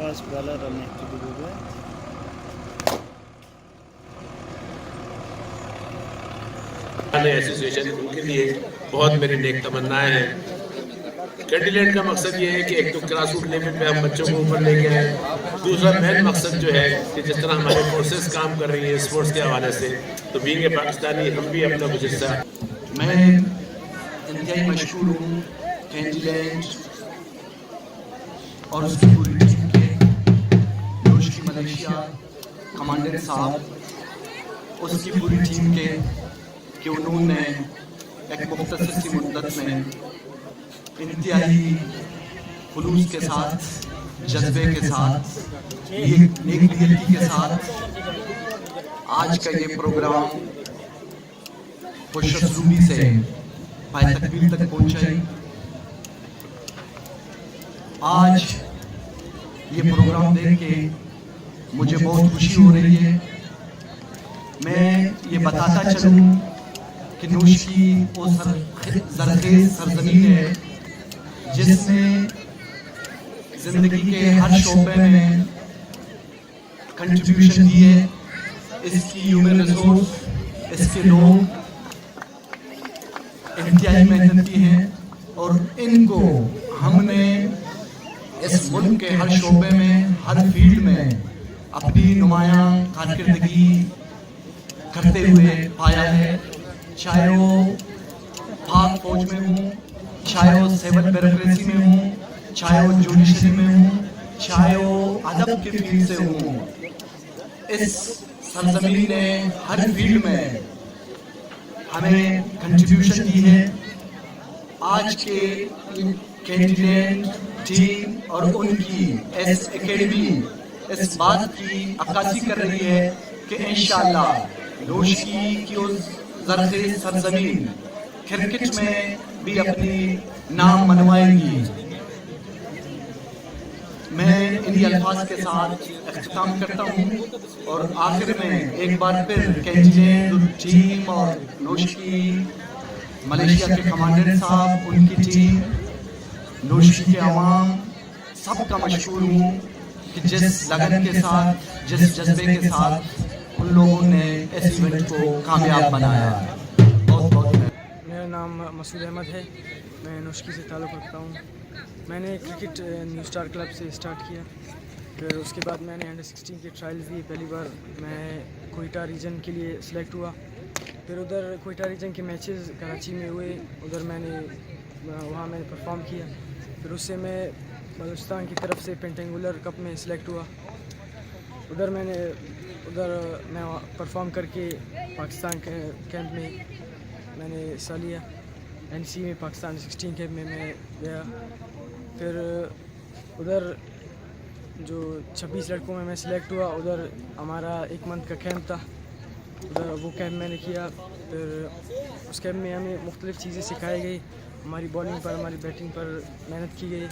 Fast bowler run active हुए। Association उनके लिए बहुत मेरी नेक तमन्नाएं हैं। कैंडिडेट का मकसद ये है कि एक तो ग्रास रूट लेवल पे हम बच्चों को ऊपर लेके आए, दूसरा मेन मकसद जो है कि जिस तरह हमारे फोर्सेस काम कर रही है स्पोर्ट्स के हवाले से, तो बीइंग ए पाकिस्तानी हम भी अपना कुछ हिस्सा। मैं इंतहाई मशहूर हूँ कैंडिडेट और उसकी पूरी टीम के, नोशकी मलेशिया कमांडेंट साहब, उसकी पूरी टीम के कि उन्होंने एक मुख्तसर सी मुद्दत में इंतहाई खुलूस के साथ, जज्बे के साथ, नेक नियति के साथ आज का ये प्रोग्राम खुशरूबी से पाए तकमील तक पहुंचाई। आज ये प्रोग्राम देख के मुझे बहुत खुशी हो रही है। मैं ये बताता चलूं कि नोशकी वो ज़रख़ेज़ सरज़मीन है जिसने ज़िंदगी के हर शोबे में कंट्रीब्यूशन दी है। इसकी ह्यूमन रिसोर्स, इसके लोग इंतहाई मेहनती हैं और इनको हमने इस मुल्क के हर शोबे में, हर फील्ड में अपनी नुमायां कारकर्दगी करते हुए पाया है। चाहे वो पाक फौज में हूँ, चाहे वो सिविल ब्यूरोक्रेसी में हूँ, चाहे वो जुडिशरी में हूँ, चाहे वो अदब के फील्ड से हूँ, इस सरजमीन ने हर फील्ड में हमें कंट्रीब्यूशन दी है। आज के कैंडिडेट टीम और उनकी एस एकेडमी इस बात की अक्कासी कर रही है कि इंशाअल्लाह नोशकी की उस ज़रख़ेज़ सरज़मीन क्रिकेट में भी अपनी नाम मनवाएगी। मैं इन्हीं अल्फाज के साथ इख्तिताम करता हूँ और आखिर में एक बार फिर कैंडिडेट टीम और नोशकी मलेशिया के कमांडेंट साहब, उनकी टीम, नोशकी के अवाम, सबका मशहूर हूँ कि जिस लगन के साथ, जिस जज्बे के साथ उन लोगों ने इस इवेंट को कामयाब बनाया। बहुत बहुत मेरा नाम मसूद अहमद है, मैं नोशकी से ताल्लुक़ रखता हूँ। मैंने क्रिकेट न्यू स्टार क्लब से स्टार्ट किया, फिर उसके बाद मैंने अंडर 16 के ट्रायल्स दिए। पहली बार मैं कोयटा रीजन के लिए सिलेक्ट हुआ, फिर उधर कोयटा रीजन के मैचेस कराची में हुए, उधर वहाँ मैंने परफॉर्म किया। फिर उससे मैं बलूचिस्तान की तरफ से पेंटेंगुलर कप में सिलेक्ट हुआ। उधर मैं परफॉर्म करके पाकिस्तान के कैंप में मैंने हिस्सा लिया। NC में पाकिस्तान 16 कैंप में मैं गया। फिर उधर जो 26 लड़कों में मैं सिलेक्ट हुआ, उधर हमारा 1 मंथ का कैंप था, उधर वो कैंप मैंने किया। फिर उस कैंप में हमें मुख्तलिफ़ चीज़ें सिखाई गई, हमारी बॉलिंग पर, हमारी बैटिंग पर मेहनत की गई।